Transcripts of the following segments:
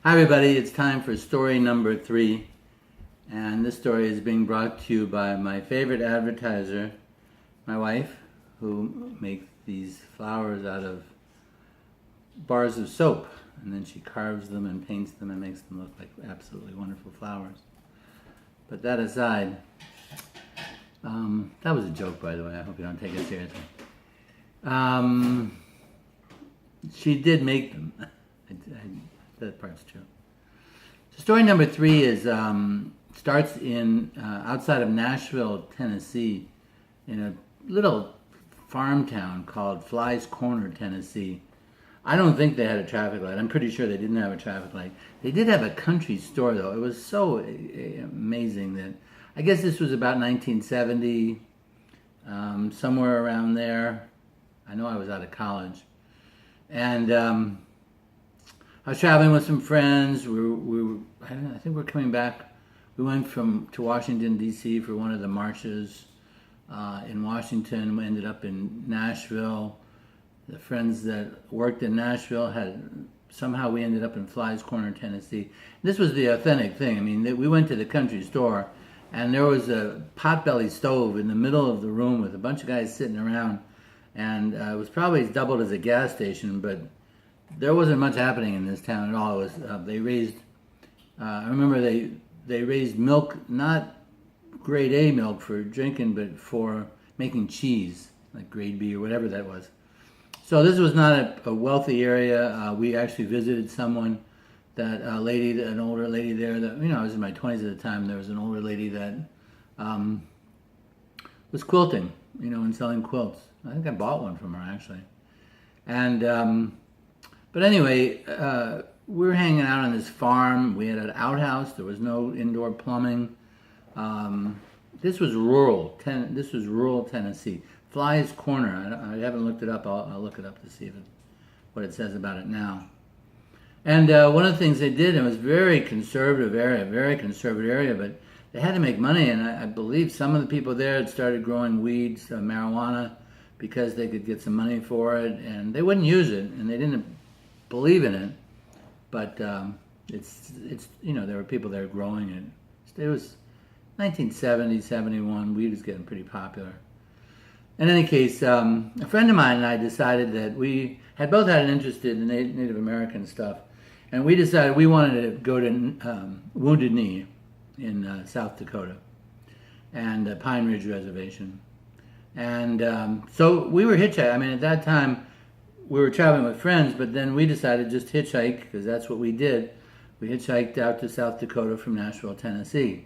Hi everybody, it's time for story number 3, and this story is being brought to you by my favorite advertiser, my wife, who makes these flowers out of bars of soap, and then she carves them and paints them and makes them look like absolutely wonderful flowers. But that aside, that was a joke, by the way. I hope you don't take it seriously. She did make them. That part's true. So story number 3 is starts in outside of Nashville, Tennessee, in a little farm town called Fly's Corner, Tennessee. I don't think they had a traffic light. I'm pretty sure they didn't have a traffic light. They did have a country store, though. It was so amazing that I guess this was about 1970, somewhere around there. I know I was out of college, and I was traveling with some friends. I think we're coming back. We went to Washington, D.C. for one of the marches in Washington. We ended up in Nashville. The friends that worked in Nashville somehow we ended up in Fly's Corner, Tennessee. This was the authentic thing. I mean, we went to the country store, and there was a potbelly stove in the middle of the room with a bunch of guys sitting around, and it was probably doubled as a gas station, but there wasn't much happening in this town at all. It was they raised. I remember they raised milk, not grade A milk for drinking, but for making cheese, like grade B or whatever that was. So this was not a wealthy area. We actually visited someone, an older lady there. That I was in my 20s at the time. There was an older lady that was quilting, and selling quilts. I think I bought one from her actually, and. But anyway, we were hanging out on this farm. We had an outhouse. There was no indoor plumbing. This was rural Tennessee. Fly's Corner. I haven't looked it up. I'll look it up to see what it says about it now. And one of the things they did, it was very conservative area, but they had to make money. And I believe some of the people there had started growing weeds, marijuana, because they could get some money for it. And they wouldn't use it, and they didn't believe in it, but it's there were people there growing it. It was 1970, 71. Weed was getting pretty popular. In any case, a friend of mine and I decided that we had both had an interest in the Native American stuff, and we decided we wanted to go to Wounded Knee in South Dakota and Pine Ridge Reservation, and so we were hitchhiking. I mean, at that time, we were traveling with friends, but then we decided just hitchhike, because that's what we did. We hitchhiked out to South Dakota from Nashville, Tennessee.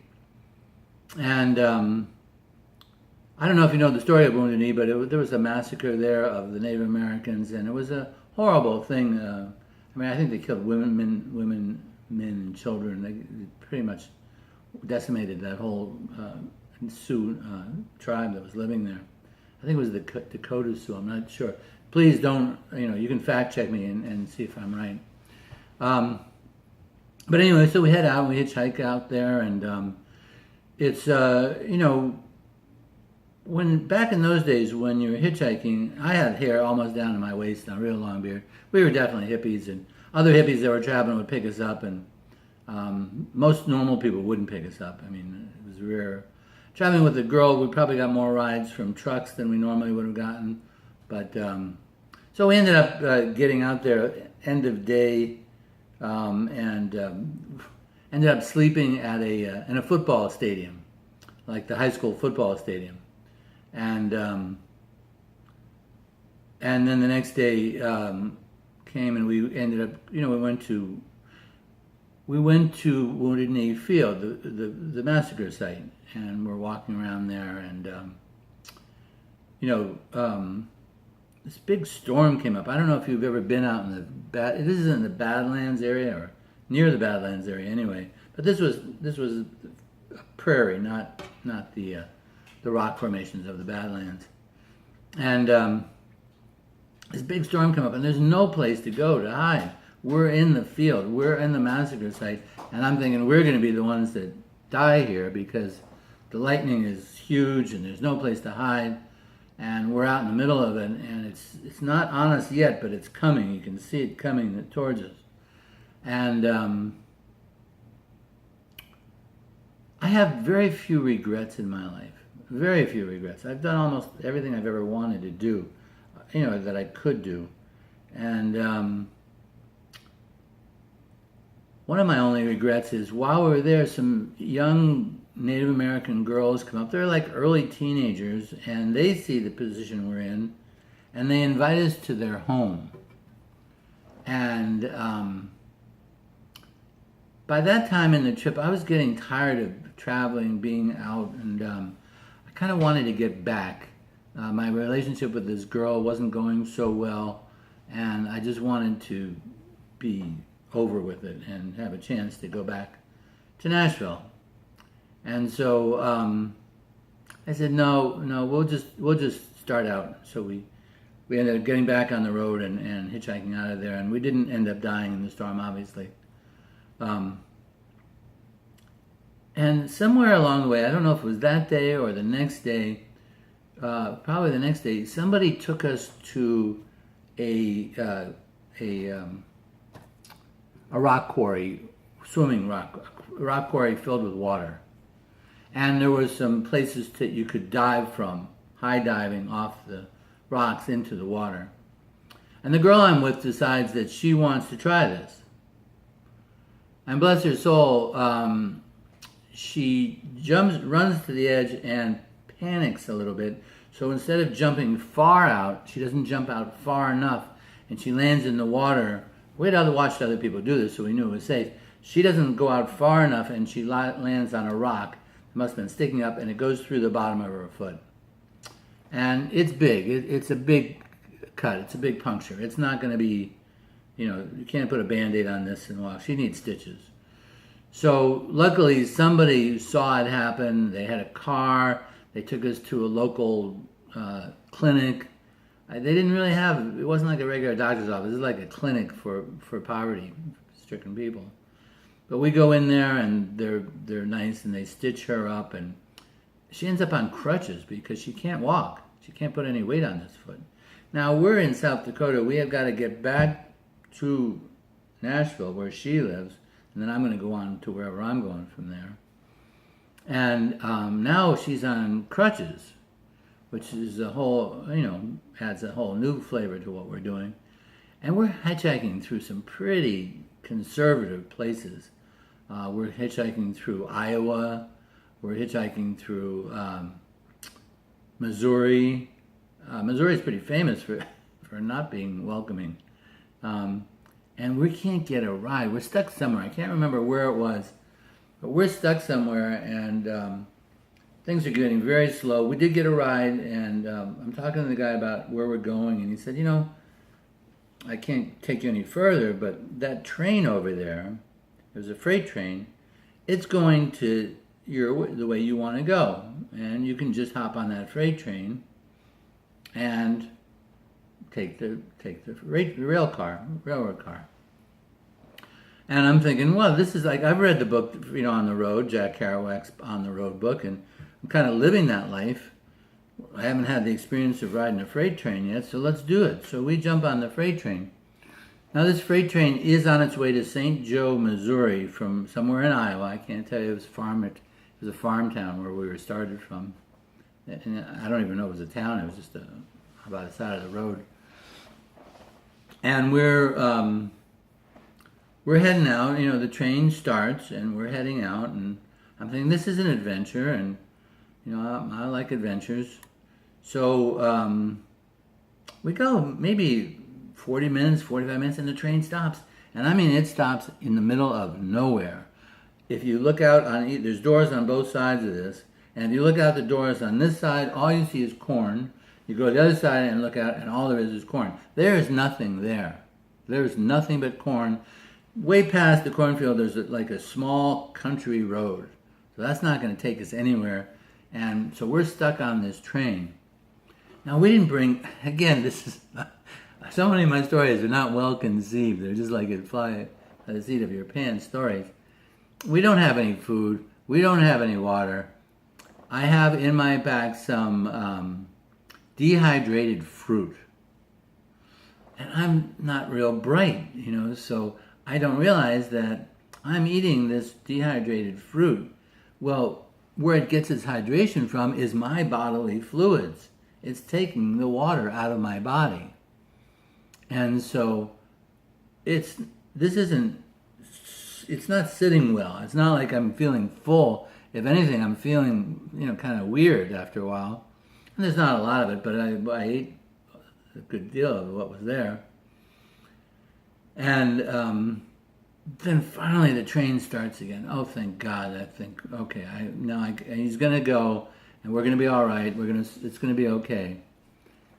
And I don't know if you know the story of Wounded Knee, but there was a massacre there of the Native Americans, and it was a horrible thing. I think they killed women, men, and children. They pretty much decimated that whole Sioux tribe that was living there. I think it was the Dakota Sioux, I'm not sure. Please don't, you can fact check me and see if I'm right. But anyway, so we head out, we hitchhike out there, and it's, when back in those days when you were hitchhiking, I had hair almost down to my waist and a real long beard. We were definitely hippies, and other hippies that were traveling would pick us up, and most normal people wouldn't pick us up. I mean, it was rare. Traveling with a girl, we probably got more rides from trucks than we normally would have gotten. But so we ended up getting out there end of day, and ended up sleeping at in a football stadium, like the high school football stadium, and then the next day came, and we ended up we went to Wounded Knee Field, the massacre site, and we're walking around there, and this big storm came up. I don't know if you've ever been out in this is in the Badlands area, or near the Badlands area anyway. But this was a prairie, not the rock formations of the Badlands. And this big storm came up, and there's no place to go to hide. We're in the field, we're in the massacre site, and I'm thinking we're going to be the ones that die here because the lightning is huge and there's no place to hide. And we're out in the middle of it, and it's not on us yet, but it's coming. You can see it coming towards us. And I have very few regrets in my life. Very few regrets. I've done almost everything I've ever wanted to do, that I could do. And one of my only regrets is while we were there, some young Native American girls come up. They're like early teenagers, and they see the position we're in, and they invite us to their home. And by that time in the trip, I was getting tired of traveling, being out, and I kind of wanted to get back. My relationship with this girl wasn't going so well, and I just wanted to be over with it and have a chance to go back to Nashville. And so I said, no, we'll just start out. So we ended up getting back on the road and hitchhiking out of there, and we didn't end up dying in the storm, obviously. And somewhere along the way, I don't know if it was that day or the next day, probably the next day, somebody took us to a rock quarry, rock quarry filled with water. And there were some places that you could dive from, high diving off the rocks into the water. And the girl I'm with decides that she wants to try this. And bless her soul, she runs to the edge and panics a little bit. So instead of jumping far out, she doesn't jump out far enough, and she lands in the water. We had watched other people do this, so we knew it was safe. She doesn't go out far enough, and she lands on a rock. It must have been sticking up, and it goes through the bottom of her foot. And it's big. It's a big cut. It's a big puncture. It's not going to be, you can't put a Band-Aid on this and walk. She needs stitches. So luckily, somebody saw it happen. They had a car. They took us to a local clinic. They didn't really it wasn't like a regular doctor's office. It was like a clinic for poverty-stricken people. But we go in there, and they're nice, and they stitch her up, and she ends up on crutches because she can't walk. She can't put any weight on this foot. Now, we're in South Dakota. We have got to get back to Nashville, where she lives, and then I'm going to go on to wherever I'm going from there. And now she's on crutches, which is a whole, adds a whole new flavor to what we're doing. And we're hitchhiking through some pretty conservative places. We're hitchhiking through Iowa. We're hitchhiking through Missouri. Missouri is pretty famous for not being welcoming. And we can't get a ride. We're stuck somewhere. I can't remember where it was. But we're stuck somewhere, and things are getting very slow. We did get a ride, and I'm talking to the guy about where we're going, and he said, I can't take you any further, but that train over there, there's a freight train, it's going to the way you want to go. And you can just hop on that freight train and take the railroad car. And I'm thinking, well, this is like, I've read the book, On the Road, Jack Kerouac's On the Road book, and I'm kind of living that life. I haven't had the experience of riding a freight train yet, so let's do it. So we jump on the freight train. Now, this freight train is on its way to St. Joe, Missouri, from somewhere in Iowa. I can't tell you. It was a farm town where we were started from. And I don't even know if it was a town. It was just about the side of the road. And we're heading out. The train starts, and we're heading out. And I'm thinking, this is an adventure, and I like adventures. So we go maybe 40 minutes, 45 minutes, and the train stops. And I mean, it stops in the middle of nowhere. If you look out there's doors on both sides of this, and if you look out the doors on this side, all you see is corn. You go to the other side and look out, and all there is corn. There is nothing there. There's nothing but corn. Way past the cornfield, there's like a small country road. So that's not going to take us anywhere. And so we're stuck on this train. Now, we didn't bring, again, this is, so many of my stories are not well conceived. They're just like it'd fly by the seat of your pants stories. We don't have any food. We don't have any water. I have in my bag some dehydrated fruit. And I'm not real bright, so I don't realize that I'm eating this dehydrated fruit. Well, where it gets its hydration from is my bodily fluids. It's taking the water out of my body. And so it's not sitting well. It's not like I'm feeling full. If anything, I'm feeling, kind of weird after a while. And there's not a lot of it, but I ate a good deal of what was there. And then finally the train starts again. Oh, thank God! I think, okay, he's gonna go, and we're gonna be all right. It's gonna be okay.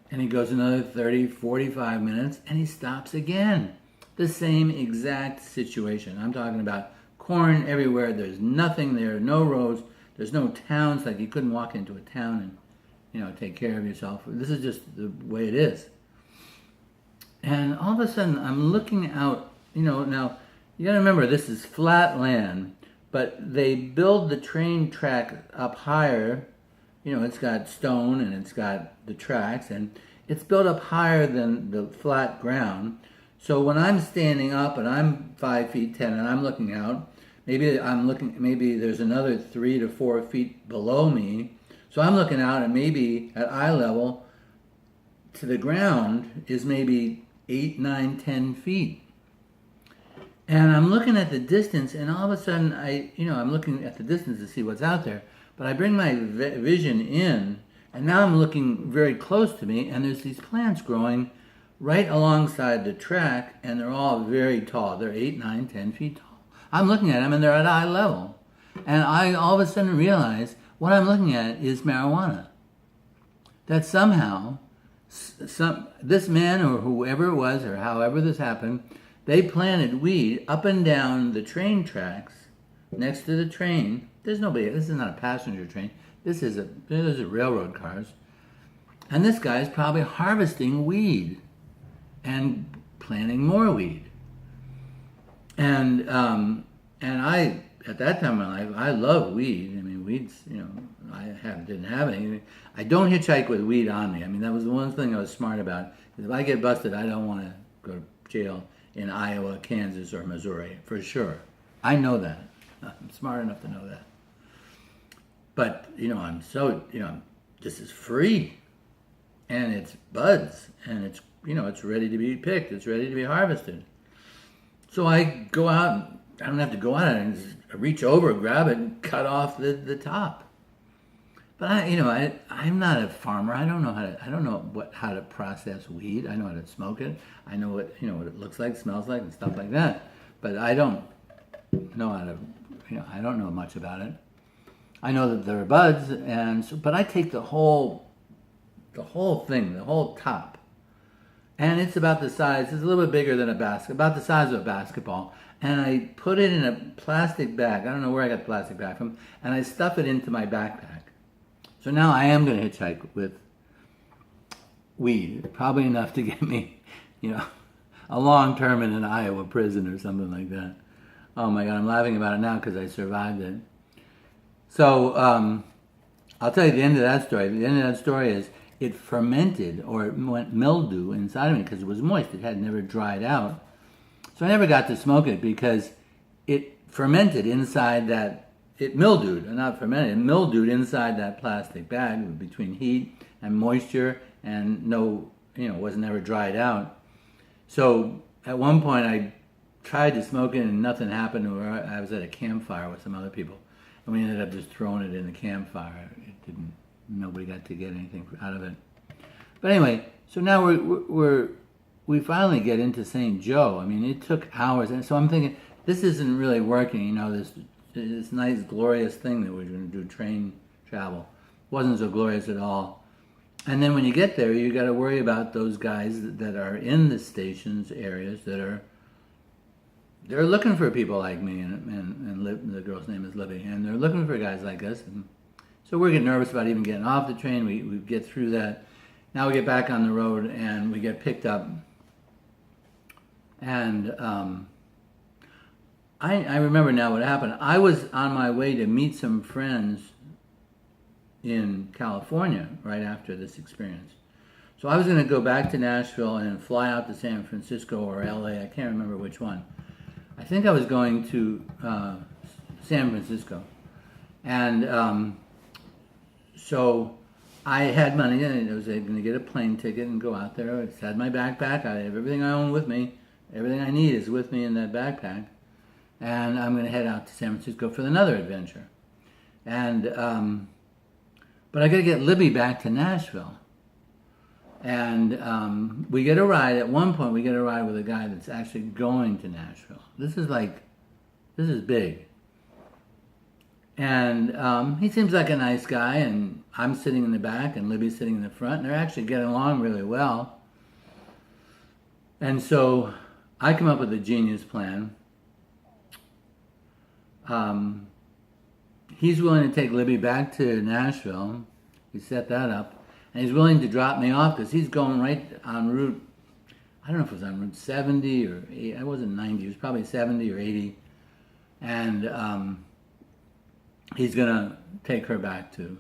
And he goes another 30, 45 minutes, and he stops again. The same exact situation. I'm talking about corn everywhere. There's nothing there, no roads. There's no towns. Like you couldn't walk into a town and take care of yourself. This is just the way it is. And all of a sudden, I'm looking out. Now you got to remember this is flat land, but they build the train track up higher. It's got stone and it's got the tracks, and it's built up higher than the flat ground. So when I'm standing up and I'm 5 feet 10 and I'm looking out, maybe there's another 3 to 4 feet below me. So I'm looking out, and maybe at eye level to the ground is maybe 8, 9, 10 feet. And I'm looking at the distance, and all of a sudden I'm looking at the distance to see what's out there. But I bring my vision in, and now I'm looking very close to me, and there's these plants growing right alongside the track, and they're all very tall. They're 8, 9, 10 feet tall. I'm looking at them, and they're at eye level. And I all of a sudden realize what I'm looking at is marijuana. That somehow, this man or whoever it was, or however this happened, they planted weed up and down the train tracks next to the train. There's nobody. This is not a passenger train. These are railroad cars. And this guy's probably harvesting weed and planting more weed. And I, at that time in my life, I love weed. I mean, weed's, didn't have any. I don't hitchhike with weed on me. I mean, that was the one thing I was smart about. If I get busted, I don't want to go to jail in Iowa, Kansas, or Missouri, for sure. I know that. I'm smart enough to know that. But, this is free. And it's buds. And it's, it's ready to be picked. It's ready to be harvested. So I go out. I don't have to go out and just reach over, grab it, and cut off the top. But I'm not a farmer. I don't know how to process weed. I know how to smoke it. I know what it looks like, smells like, and stuff like that. But I don't know how to. I don't know much about it. I know that there are buds, but I take the whole thing, the whole top, and it's about the size. It's a little bit bigger than a basket, about the size of a basketball. And I put it in a plastic bag. I don't know where I got the plastic bag from, and I stuff it into my backpack. So now I am going to hitchhike with weed, probably enough to get me, a long term in an Iowa prison or something like that. Oh my God, I'm laughing about it now because I survived it. So I'll tell you the end of that story. The end of that story is it fermented, or it went mildew inside of me because it was moist. It had never dried out. So I never got to smoke it because it fermented inside that. It mildewed, not fermented. It mildewed inside that plastic bag between heat and moisture, and wasn't ever dried out. So at one point I tried to smoke it and nothing happened. Or I was at a campfire with some other people, and we ended up just throwing it in the campfire. Nobody got to get anything out of it. But anyway, so now we finally get into St. Joe. I mean, it took hours, and so I'm thinking this isn't really working. This nice, glorious thing that we're going to do, train travel, wasn't so glorious at all. And then when you get there, you got to worry about those guys that are in the stations areas they're looking for people like me, and the girl's name is Libby, and they're looking for guys like us. And so we're getting nervous about even getting off the train. We get through that. Now we get back on the road, and we get picked up. And I remember now what happened. I was on my way to meet some friends in California right after this experience. So I was going to go back to Nashville and fly out to San Francisco or LA. I can't remember which one. I think I was going to San Francisco. And so I had money, and I was going to get a plane ticket and go out there. I just had my backpack. I have everything I own with me. Everything I need is with me in that backpack. And I'm going to head out to San Francisco for another adventure. And but I got to get Libby back to Nashville. And we get a ride. At one point, we get a ride with a guy that's actually going to Nashville. This is big. And he seems like a nice guy, and I'm sitting in the back, and Libby's sitting in the front, and they're actually getting along really well. And so I come up with a genius plan. He's willing to take Libby back to Nashville. He set that up. And he's willing to drop me off because he's going right on Route, I don't know if it was on Route 70 or 80, it wasn't 90, it was probably 70 or 80. And he's going to take her back to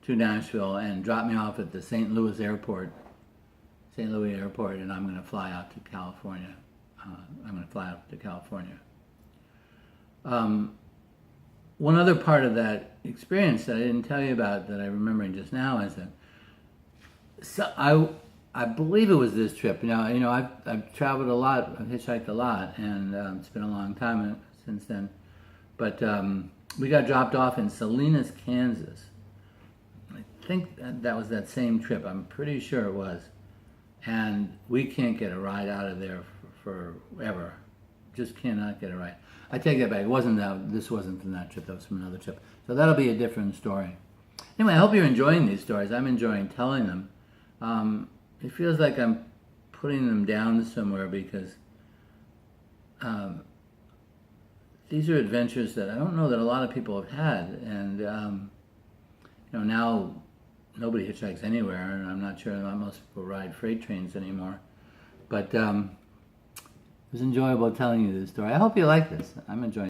Nashville and drop me off at the St. Louis Airport, and I'm going to fly out to California. One other part of that experience that I didn't tell you about that I'm remembering just now is that I believe it was this trip. Now, I've traveled a lot, I've hitchhiked a lot, and it's been a long time since then. But we got dropped off in Salinas, Kansas. I think that was that same trip. I'm pretty sure it was. And we can't get a ride out of there forever. Just cannot get a ride. I take that back. This wasn't from that trip. That was from another trip. So that'll be a different story. Anyway, I hope you're enjoying these stories. I'm enjoying telling them. It feels like I'm putting them down somewhere because these are adventures that I don't know that a lot of people have had. And, now nobody hitchhikes anywhere, and I'm not sure that most people ride freight trains anymore. But it was enjoyable telling you this story. I hope you like this. I'm enjoying it.